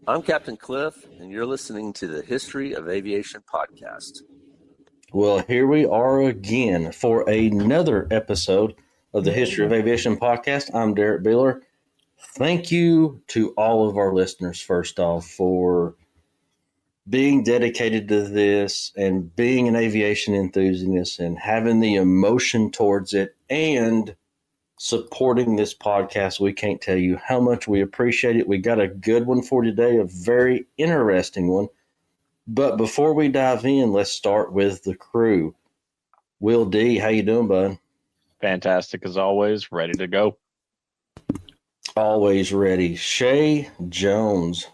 I'm Captain Cliff, and you're listening to the History of Aviation podcast. Well, here we are again for another episode of the History of Aviation podcast. I'm Derrick Beeler. Thank you to all of our listeners, first off, for being dedicated to this and being an aviation enthusiast and having the emotion towards it and supporting this podcast. We can't tell you how much we appreciate it. We got a good one for today, a very interesting one. But before we dive in, let's start with the crew. Will D, how you doing, bud? Fantastic as always, ready to go. Always ready. Shae Jones,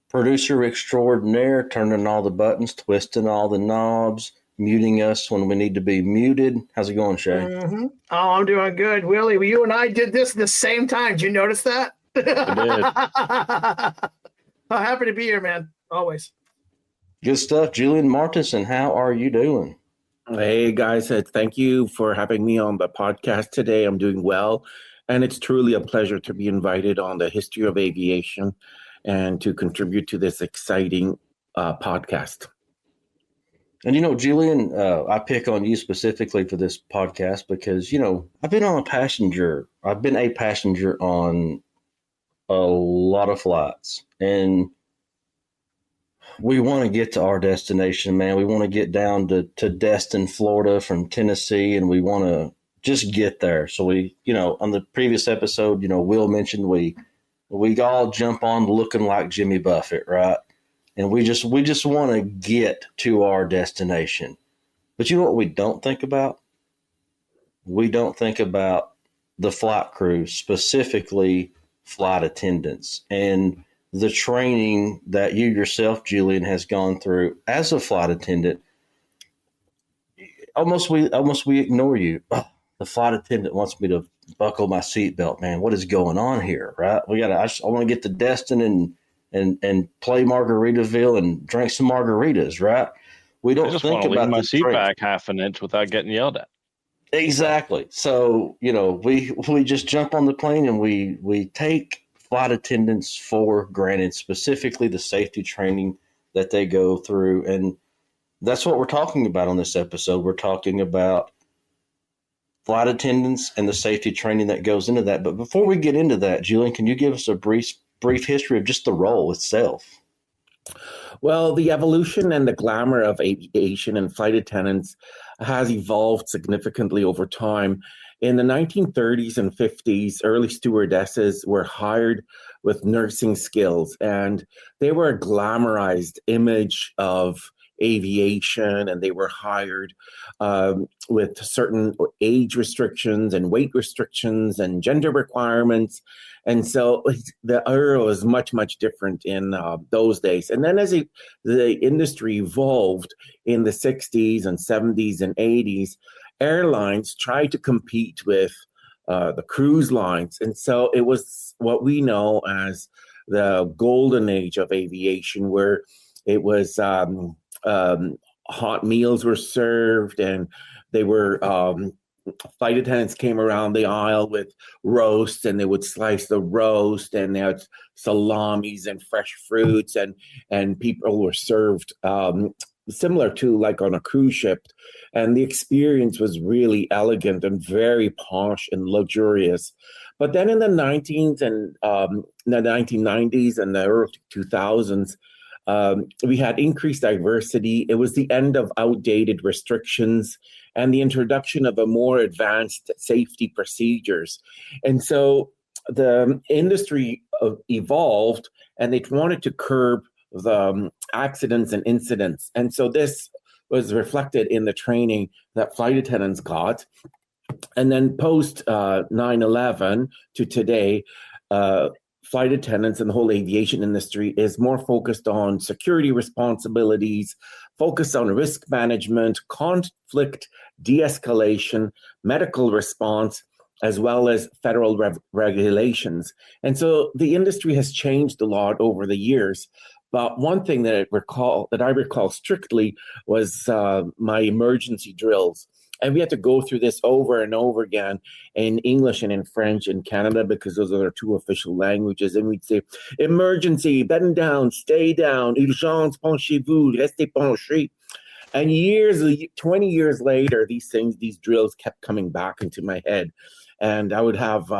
producer extraordinaire, turning all the buttons, twisting all the knobs, muting us when we need to be muted. How's it going, Shae? Mm-hmm. Oh, I'm doing good. Willie, you and I did this at the same time. Did you notice that? I did. I'm happy to be here, man. Always. Good stuff. Julien Martinson, how are you doing? Hey, guys. Thank you for having me on the podcast today. I'm doing well. And it's truly a pleasure to be invited on the History of Aviation and to contribute to this exciting podcast. And, Julien, I pick on you specifically for this podcast because, I've been a passenger on a lot of flights. And we want to get to our destination, man. We want to get down to Destin, Florida from Tennessee, and we want to just get there. So we, on the previous episode, Will mentioned we all jump on looking like Jimmy Buffett, right? And we just want to get to our destination. But you know what we don't think about? We don't think about the flight crew, specifically flight attendants, and the training that you yourself, Julien, has gone through as a flight attendant. Almost we ignore you. Oh, the flight attendant wants me to buckle my seatbelt, man. What is going on here, right? I want to get to Destin and play Margaritaville and drink some margaritas, right? We don't think about my seat back half an inch without getting yelled at. Exactly. So, we just jump on the plane and we take flight attendants for granted, specifically the safety training that they go through. And that's what we're talking about on this episode. We're talking about flight attendants and the safety training that goes into that. But before we get into that, Julien, can you give us a brief history of just the role itself? Well, the evolution and the glamour of aviation and flight attendants has evolved significantly over time. In the 1930s and 50s, early stewardesses were hired with nursing skills, and they were a glamorized image of aviation, and they were hired with certain age restrictions and weight restrictions and gender requirements. And so the era was much, much different in those days. And then as the industry evolved in the 60s and 70s and 80s, airlines tried to compete with the cruise lines. And so it was what we know as the golden age of aviation, where it was hot meals were served, and they were flight attendants came around the aisle with roast, and they would slice the roast, and they had salamis and fresh fruits, and people were served similar to like on a cruise ship. And the experience was really elegant and very posh and luxurious. But then in the 1990s and the early 2000s, we had increased diversity. It was the end of outdated restrictions and the introduction of a more advanced safety procedures. And so the industry evolved, and they wanted to curb the accidents and incidents. And so this was reflected in the training that flight attendants got. And then post 9/11 to today, flight attendants and the whole aviation industry is more focused on security responsibilities, focused on risk management, conflict de-escalation, medical response, as well as federal regulations. And so the industry has changed a lot over the years. But one thing that I recall strictly was my emergency drills. And we had to go through this over and over again in English and in French in Canada, because those are our two official languages. And we'd say, emergency, bend down, stay down, urgence, penchez-vous, restez penché. And 20 years later, these drills kept coming back into my head. And I would have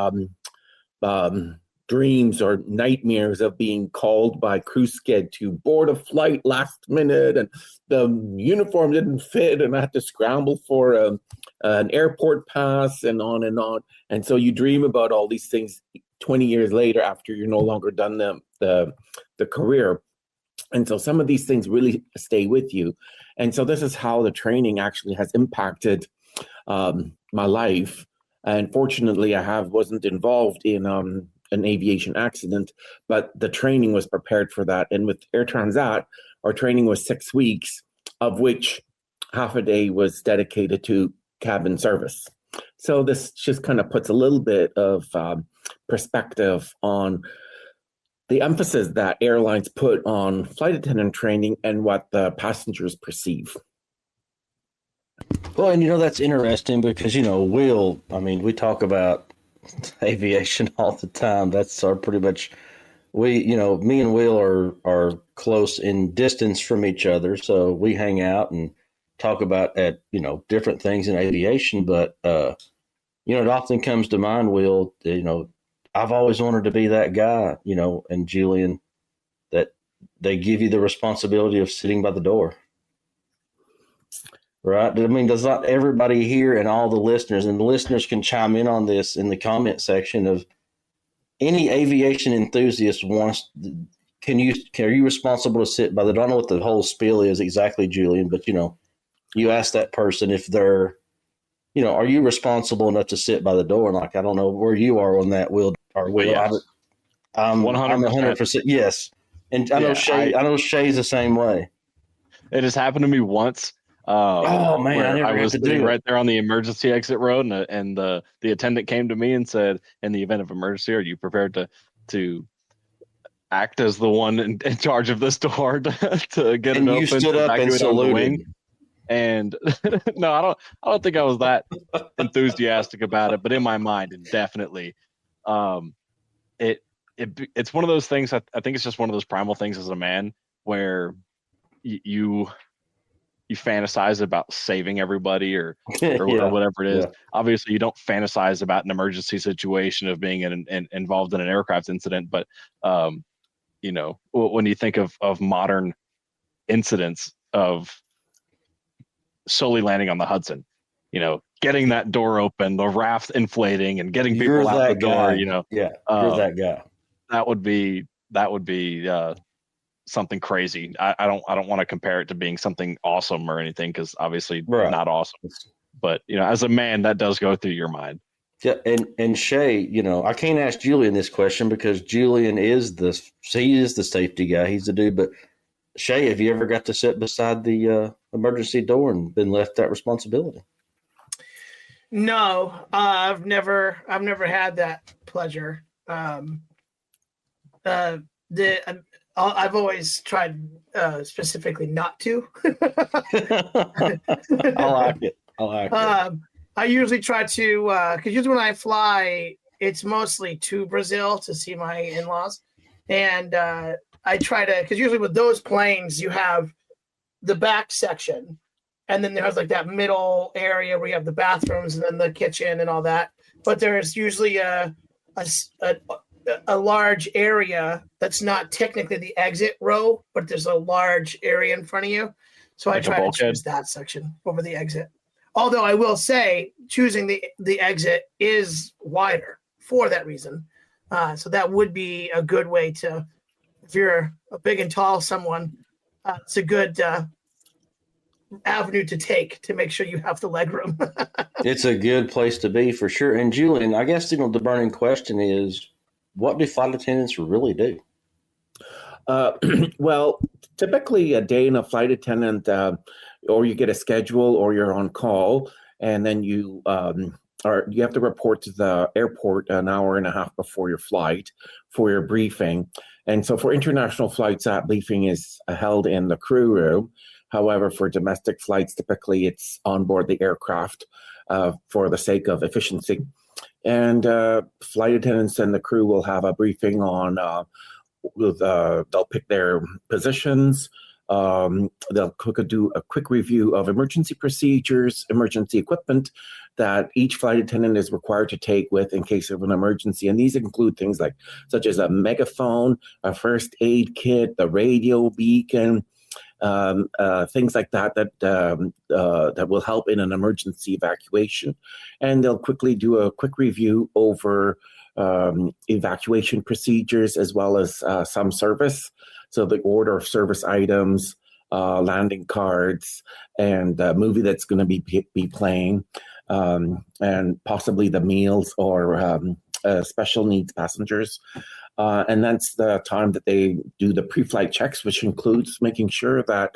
dreams or nightmares of being called by crew skid to board a flight last minute, and the uniform didn't fit, and I had to scramble for an airport pass, and on and on. And so you dream about all these things 20 years later after you're no longer done the career. And so some of these things really stay with you. And so this is how the training actually has impacted my life. And fortunately, I wasn't involved in an aviation accident, but the training was prepared for that. And with Air Transat, our training was 6 weeks, of which half a day was dedicated to cabin service. So this just kind of puts a little bit of perspective on the emphasis that airlines put on flight attendant training and what the passengers perceive. Well, and that's interesting because, we talk about aviation all the time. That's our pretty much, me and Will are close in distance from each other. So we hang out and talk about different things in aviation. But, it often comes to mind, Will, I've always wanted to be that guy, and Julien, that they give you the responsibility of sitting by the door. Right? I mean, does not everybody here and all the listeners can chime in on this in the comment section of any aviation enthusiast are you responsible to sit by the door? I don't know what the whole spiel is exactly, Julien, but you ask that person if they're, are you responsible enough to sit by the door? And I don't know where you are on that, Will. Yes. I'm 100%. Yes. And I know Shae's the same way. It has happened to me once. Oh man, I was sitting right there on the emergency exit road, and the attendant came to me and said, "In the event of emergency, are you prepared to act as the one in charge of this door to get it open?" You stood up and saluted. And no, I don't think I was that enthusiastic about it, but in my mind, it definitely, it's one of those things. I think it's just one of those primal things as a man where you fantasize about saving everybody or whatever it is. Yeah. Obviously, you don't fantasize about an emergency situation of being involved in an aircraft incident, but when you think of modern incidents of solely landing on the Hudson, getting that door open, the raft inflating, and getting people out the door, you're that guy. That would be something crazy. I don't want to compare it to being something awesome or anything, because obviously not awesome. But as a man, that does go through your mind. Yeah, and Shae, I can't ask Julien this question because Julien is the safety guy. He's the dude. But Shae, have you ever got to sit beside the emergency door and been left that responsibility? No, I've never had that pleasure. I've always tried specifically not to. I like it. I usually try to, because usually when I fly, it's mostly to Brazil to see my in-laws. And I try to, because usually with those planes, you have the back section. And then there's like that middle area where you have the bathrooms and then the kitchen and all that. But there's usually a large area that's not technically the exit row, but there's a large area in front of you. So I try to choose that section over the exit. Although I will say choosing the exit is wider for that reason. So that would be a good way to, if you're a big and tall someone, it's a good avenue to take to make sure you have the leg room. It's a good place to be for sure. And Julien, I guess the burning question is, what do flight attendants really do? Well, typically a day in a flight attendant, or you get a schedule or you're on call, and then you have to report to the airport an hour and a half before your flight for your briefing. And so for international flights, that briefing is held in the crew room. However, for domestic flights, typically it's on board the aircraft for the sake of efficiency. And flight attendants and the crew will have a briefing on, they'll pick their positions. They'll do a quick review of emergency procedures, emergency equipment that each flight attendant is required to take with in case of an emergency. And these include things such as a megaphone, a first aid kit, the radio beacon, things like that will help in an emergency evacuation. And they'll quickly do a quick review over evacuation procedures as well as some service. So the order of service items, landing cards, and the movie that's going to be playing, and possibly the meals or special needs passengers. And that's the time that they do the pre-flight checks, which includes making sure that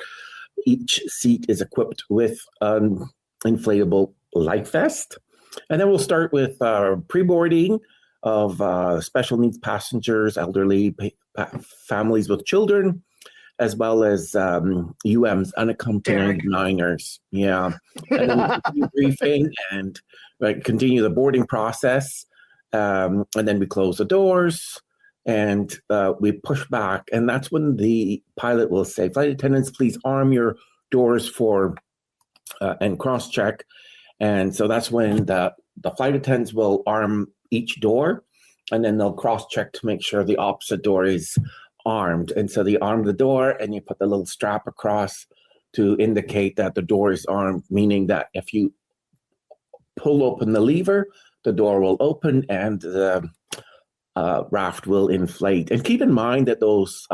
each seat is equipped with an inflatable life vest. And then we'll start with pre-boarding of special needs passengers, elderly families with children, as well as UMs, unaccompanied minors. Yeah. And then briefing and continue the boarding process. And then we close the doors and we push back. And that's when the pilot will say, flight attendants, please arm your doors and cross-check. And so that's when the flight attendants will arm each door, and then they'll cross-check to make sure the opposite door is armed. And so they arm the door, and you put the little strap across to indicate that the door is armed, meaning that if you pull open the lever, the door will open and the raft will inflate. And keep in mind that those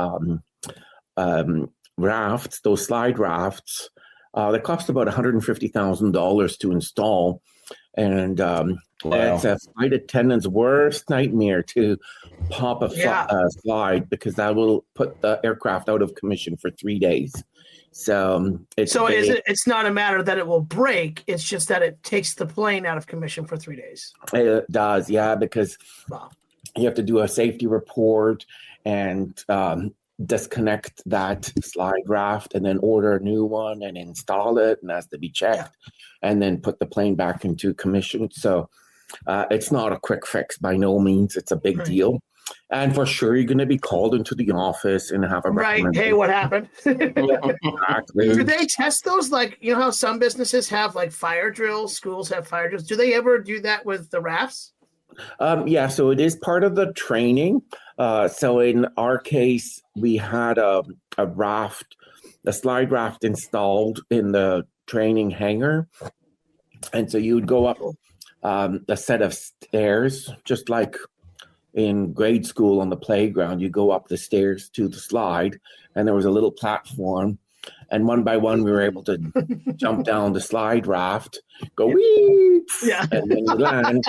rafts, those slide rafts, they cost about $150,000 to install. And it's a flight attendant's worst nightmare to pop a slide, because that will put the aircraft out of commission for 3 days. So it's not a matter that it will break. It's just that it takes the plane out of commission for 3 days. It does, yeah, because you have to do a safety report and disconnect that slide raft and then order a new one and install it, and has to be checked and then put the plane back into commission. So it's not a quick fix by no means. It's a big deal. And for sure, you're going to be called into the office and have a Hey, what happened? Exactly. Do they test those? Like, you know how some businesses have like fire drills, schools have fire drills. Do they ever do that with the rafts? So it is part of the training. So in our case, we had a slide raft installed in the training hangar. And so you would go up a set of stairs, just like in grade school on the playground. You go up the stairs to the slide, and there was a little platform. And one by one, we were able to jump down the slide raft, go wee, and then you land.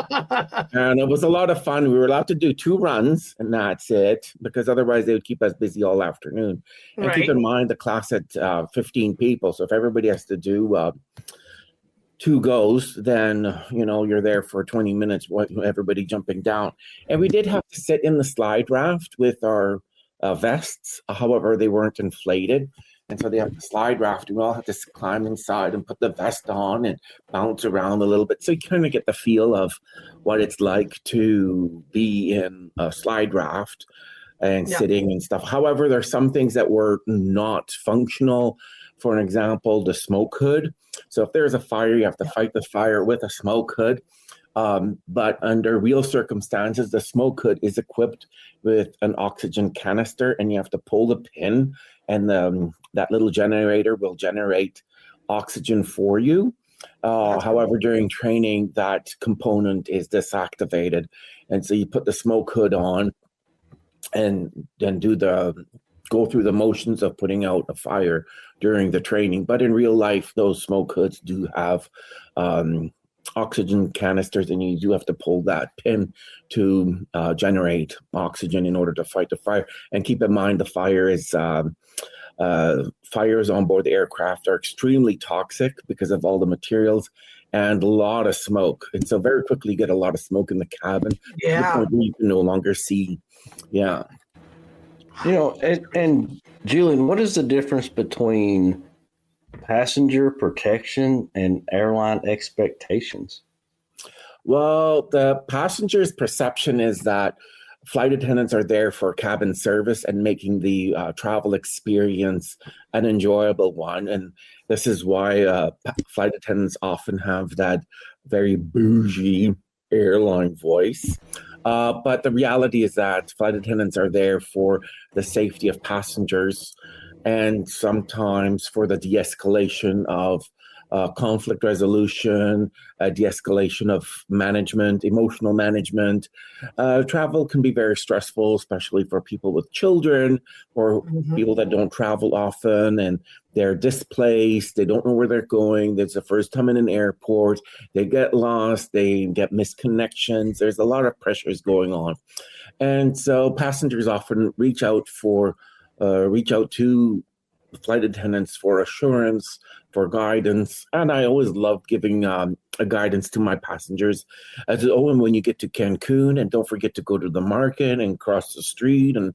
And it was a lot of fun. We were allowed to do 2 runs, and that's it, because otherwise they would keep us busy all afternoon. And keep in mind, the class had 15 people. So if everybody has to do 2 goes, then, you're there for 20 minutes, everybody jumping down. And we did have to sit in the slide raft with our vests. However, they weren't inflated. And so they have the slide raft, and we all have to climb inside and put the vest on and bounce around a little bit. So you kind of get the feel of what it's like to be in a slide raft and sitting and stuff. However, there's some things that were not functional. For an example, the smoke hood. So if there's a fire, you have to fight the fire with a smoke hood. But under real circumstances, the smoke hood is equipped with an oxygen canister, and you have to pull the pin, and that little generator will generate oxygen for you. However, during training, that component is disactivated. And so you put the smoke hood on and then go through the motions of putting out a fire during the training. But in real life, those smoke hoods do have oxygen canisters, and you do have to pull that pin to generate oxygen in order to fight the fire. And keep in mind, the fires on board the aircraft are extremely toxic because of all the materials and a lot of smoke. And so very quickly you get a lot of smoke in the cabin. Yeah. You can no longer see. Yeah. And Julien, what is the difference between passenger protection and airline expectations? Well, the passenger's perception is that flight attendants are there for cabin service and making the travel experience an enjoyable one. And this is why flight attendants often have that very bougie airline voice. But the reality is that flight attendants are there for the safety of passengers and sometimes for the de-escalation of conflict resolution, de-escalation of management, emotional management. Travel can be very stressful, especially for people with children or people that don't travel often and they're displaced. They don't know where they're going. It's the first time in an airport. They get lost. They get misconnections. There's a lot of pressures going on. And so passengers often reach out to flight attendants for assurance, for guidance. And I always loved giving a guidance to my passengers. I said, and when you get to Cancun, and don't forget to go to the market and cross the street, and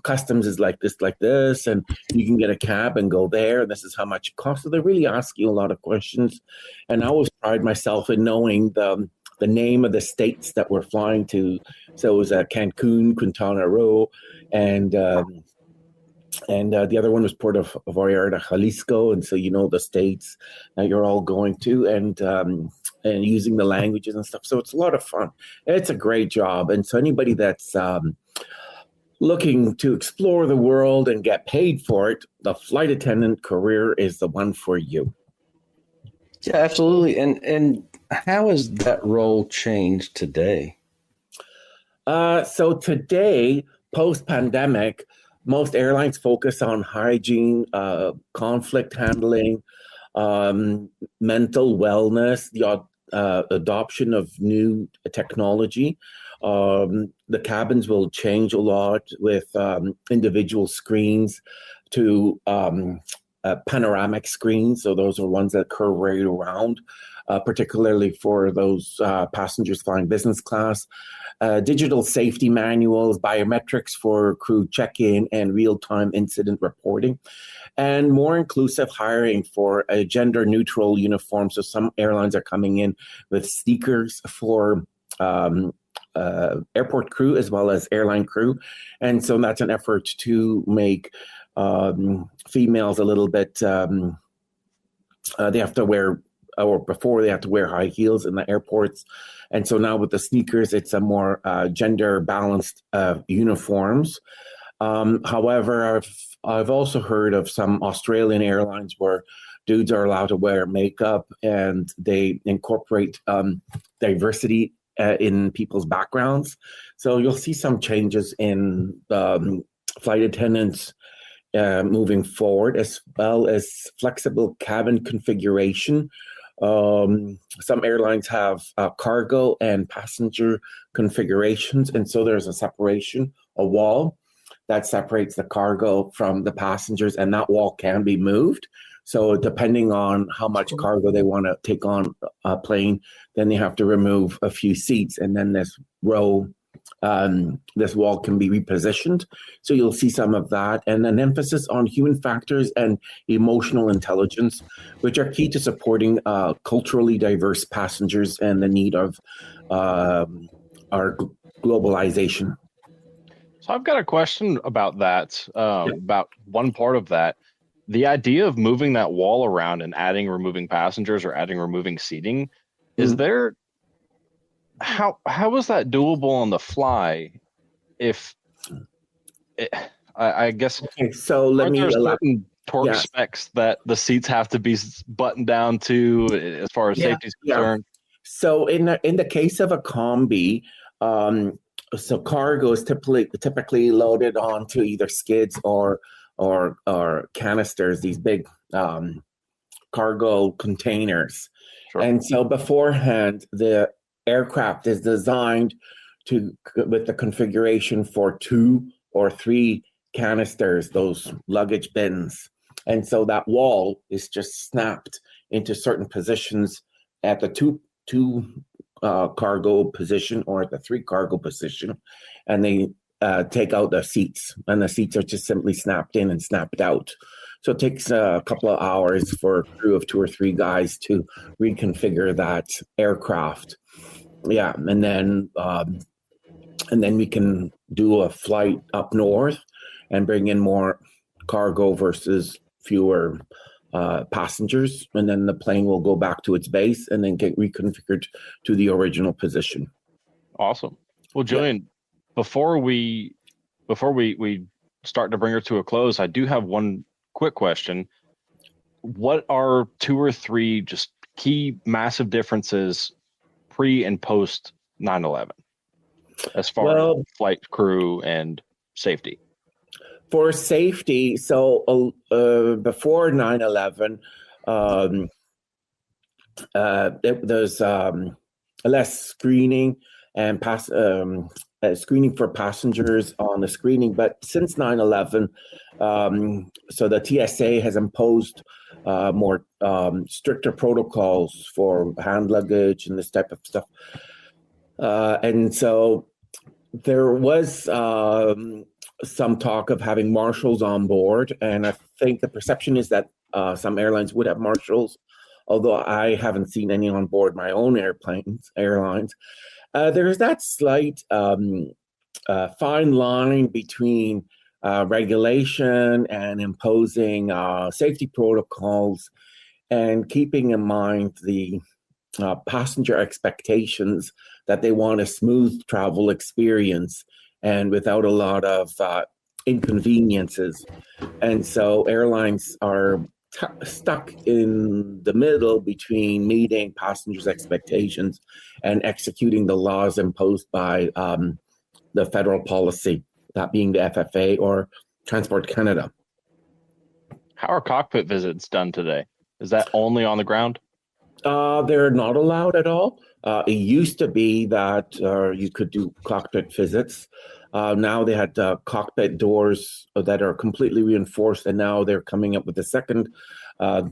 customs is like this, and you can get a cab and go there. And this is how much it costs. So they really ask you a lot of questions. And I always pride myself in knowing the name of the states that we're flying to. So it was Cancun, Quintana Roo, and the other one was Puerto Vallarta, Jalisco, and so you know the states that you're all going to, and using the languages and stuff. So it's a lot of fun. It's a great job, and so anybody that's looking to explore the world and get paid for it, the flight attendant career is the one for you. Yeah, absolutely. And how has that role changed today? So today, post-pandemic, most airlines focus on hygiene, conflict handling, mental wellness, the adoption of new technology. The cabins will change a lot with individual screens to panoramic screens. So those are ones that curve right around, particularly for those passengers flying business class. Digital safety manuals, biometrics for crew check-in and real-time incident reporting, and more inclusive hiring for a gender-neutral uniform. So some airlines are coming in with sneakers for airport crew as well as airline crew. And so that's an effort to make females a little bit, they have to wear, or before they have to wear high heels in the airports. And so now with the sneakers, it's a more gender balanced uniforms. However, I've also heard of some Australian airlines where dudes are allowed to wear makeup and they incorporate diversity in people's backgrounds. So you'll see some changes in flight attendants moving forward, as well as flexible cabin configuration. Some airlines have cargo and passenger configurations, and so there's a separation, a wall that separates the cargo from the passengers, and that wall can be moved. So depending on how much cargo they want to take on a plane, then they have to remove a few seats, and then this wall can be repositioned. So you'll see some of that, and an emphasis on human factors and emotional intelligence, which are key to supporting culturally diverse passengers and the need of our globalization. So I've got a question about that, about one part of that. The idea of moving that wall around and adding, removing passengers or adding, removing seating, is there, how is that doable on the fly? If I guess, okay, so let me certain torque specs that the seats have to be buttoned down to as far as safety is concerned. So in the case of a combi, so cargo is typically loaded onto either skids or canisters, these big cargo containers. Sure. And so beforehand, the aircraft is designed with the configuration for 2 or 3 canisters, those luggage bins. And so that wall is just snapped into certain positions at the 2 cargo position or at the 3 cargo position, and they take out the seats, and the seats are just simply snapped in and snapped out. So it takes a couple of hours for a crew of 2 or 3 guys to reconfigure that aircraft. Yeah, and then we can do a flight up north and bring in more cargo versus fewer passengers, and then the plane will go back to its base and then get reconfigured to the original position. Awesome. Well, Julien, before we start to bring her to a close, I do have one quick question. What are 2 or 3 just key massive differences pre and post 9/11 as far as flight crew and safety? For safety, so before 9/11, there's less screening and screening for passengers on the screening. But since 9/11, so the TSA has imposed more stricter protocols for hand luggage and this type of stuff. And so there was some talk of having marshals on board, and I think the perception is that some airlines would have marshals, although I haven't seen any on board my own airlines. There's that slight fine line between regulation and imposing safety protocols and keeping in mind the passenger expectations that they want a smooth travel experience and without a lot of inconveniences. And so airlines are stuck in the middle between meeting passengers' expectations and executing the laws imposed by the federal policy, that being the FFA or Transport Canada. How are cockpit visits done today? Is that only on the ground? They're not allowed at all. It used to be that you could do cockpit visits. Now they had cockpit doors that are completely reinforced, and now they're coming up with a second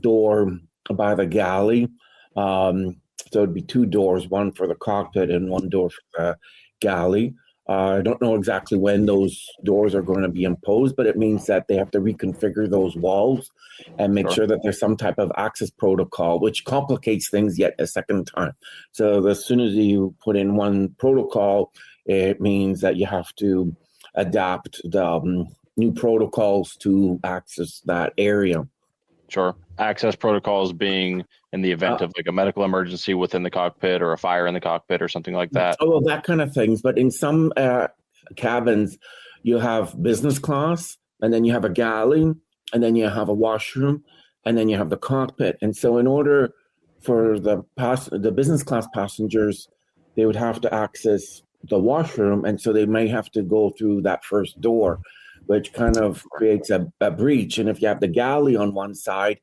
door by the galley. So it'd be 2 doors, one for the cockpit and 1 door for the galley. I don't know exactly when those doors are going to be imposed, but it means that they have to reconfigure those walls and make sure that there's some type of access protocol, which complicates things yet a second time. So as soon as you put in one protocol, it means that you have to adapt the new protocols to access that area. Sure. Access protocols being in the event of like a medical emergency within the cockpit or a fire in the cockpit or something like that. Oh, well, that kind of things. But in some cabins, you have business class, and then you have a galley, and then you have a washroom, and then you have the cockpit. And so in order for the business class passengers, they would have to access the washroom, and so they may have to go through that first door, which kind of creates a breach. And if you have the galley on one side,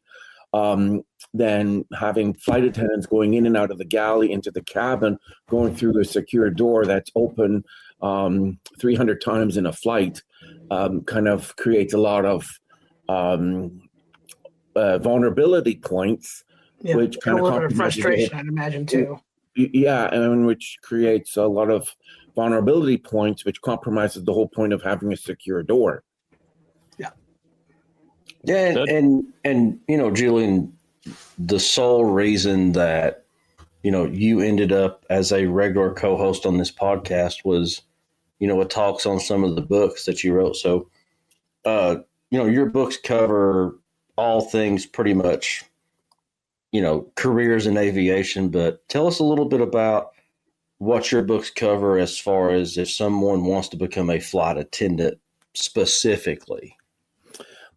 then having flight attendants going in and out of the galley into the cabin, going through the secure door that's open 300 times in a flight, kind of creates a lot of vulnerability points, which kind of a little bit of frustration, I'd imagine, too. Yeah, and which creates a lot of vulnerability points, which compromises the whole point of having a secure door. Yeah, and you know, Julien, the sole reason that you ended up as a regular co-host on this podcast was it talks on some of the books that you wrote. So your books cover all things pretty much, careers in aviation. But tell us a little bit about what your books cover as far as if someone wants to become a flight attendant specifically.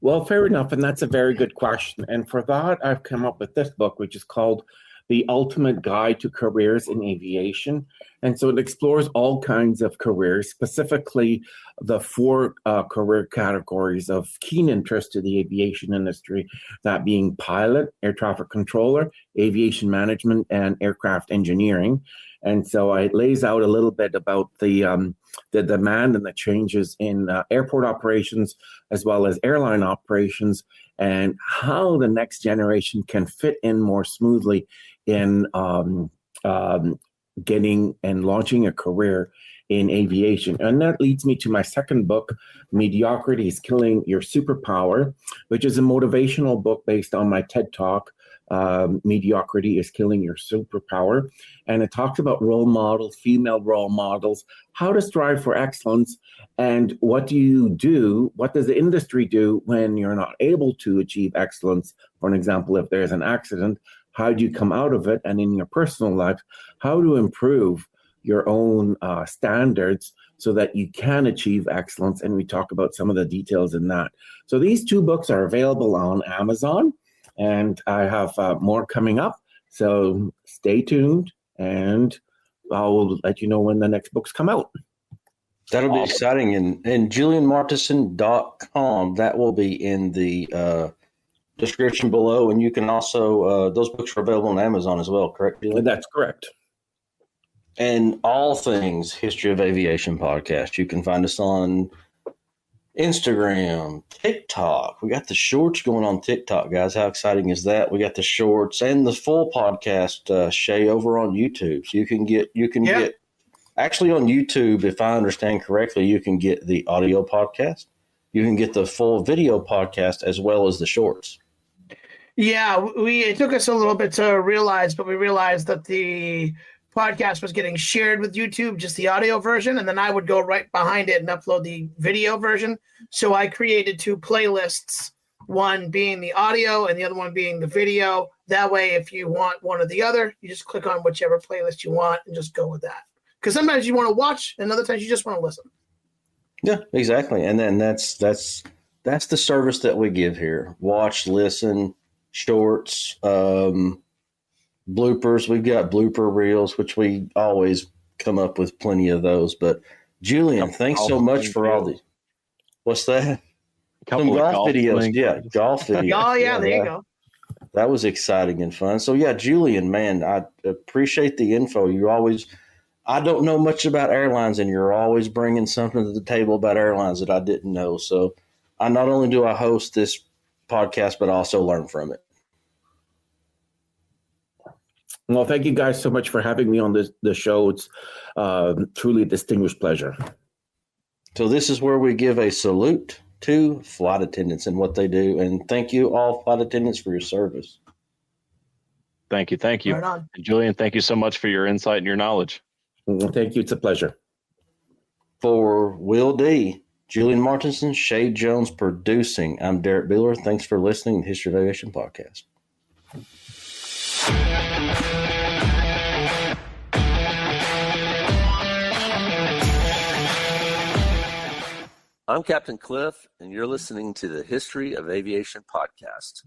Well, fair enough. And that's a very good question. And for that, I've come up with this book, which is called The Ultimate Guide to Careers in Aviation. And so it explores all kinds of careers, specifically the 4 career categories of keen interest to the aviation industry, that being pilot, air traffic controller, aviation management, and aircraft engineering. And so it lays out a little bit about the demand and the changes in airport operations as well as airline operations, and how the next generation can fit in more smoothly in getting and launching a career in aviation. And that leads me to my second book, Mediocrity is Killing Your Superpower, which is a motivational book based on my TED Talk, Mediocrity is Killing Your Superpower. And it talks about role models, female role models, how to strive for excellence, and what do you do, what does the industry do when you're not able to achieve excellence? For an example, if there's an accident, how do you come out of it? And in your personal life, how to improve your own standards so that you can achieve excellence. And we talk about some of the details in that. So these two books are available on Amazon, and I have more coming up. So stay tuned, and I'll let you know when the next books come out. That'll be exciting. And JulienMartinson.com, that will be in the description below. And you can also, those books are available on Amazon as well, correct, Julien? That's correct. And all things History of Aviation podcast. You can find us on Instagram, TikTok. We got the shorts going on TikTok, guys. How exciting is that? We got the shorts and the full podcast, Shae, over on YouTube. So you can get actually on YouTube, if I understand correctly, you can get the audio podcast. You can get the full video podcast as well as the shorts. Yeah, it took us a little bit to realize, but we realized that the podcast was getting shared with YouTube, just the audio version, and then I would go right behind it and upload the video version. So I created two playlists, one being the audio and the other one being the video. That way, if you want one or the other, you just click on whichever playlist you want and just go with that. Because sometimes you want to watch, and other times you just want to listen. Yeah, exactly. And then that's the service that we give here. Watch, listen, shorts, bloopers. We've got blooper reels, which we always come up with plenty of those. But Julien, thanks so much for all the. What's that? Some golf videos. Yeah, golf videos. Oh, yeah, there you go. That was exciting and fun. So, yeah, Julien, man, I appreciate the info. I don't know much about airlines, and you're always bringing something to the table about airlines that I didn't know. So, not only do I host this podcast, but I also learn from it. Well, thank you guys so much for having me on the show. It's truly a distinguished pleasure. So this is where we give a salute to flight attendants and what they do. And thank you, all flight attendants, for your service. Thank you. Right on. And Julien, thank you so much for your insight and your knowledge. Thank you. It's a pleasure. For Will D., Julien Martinson, Shae Jones producing, I'm Derrick Beeler. Thanks for listening to the History of Aviation podcast. I'm Captain Cliff, and you're listening to the History of Aviation podcast.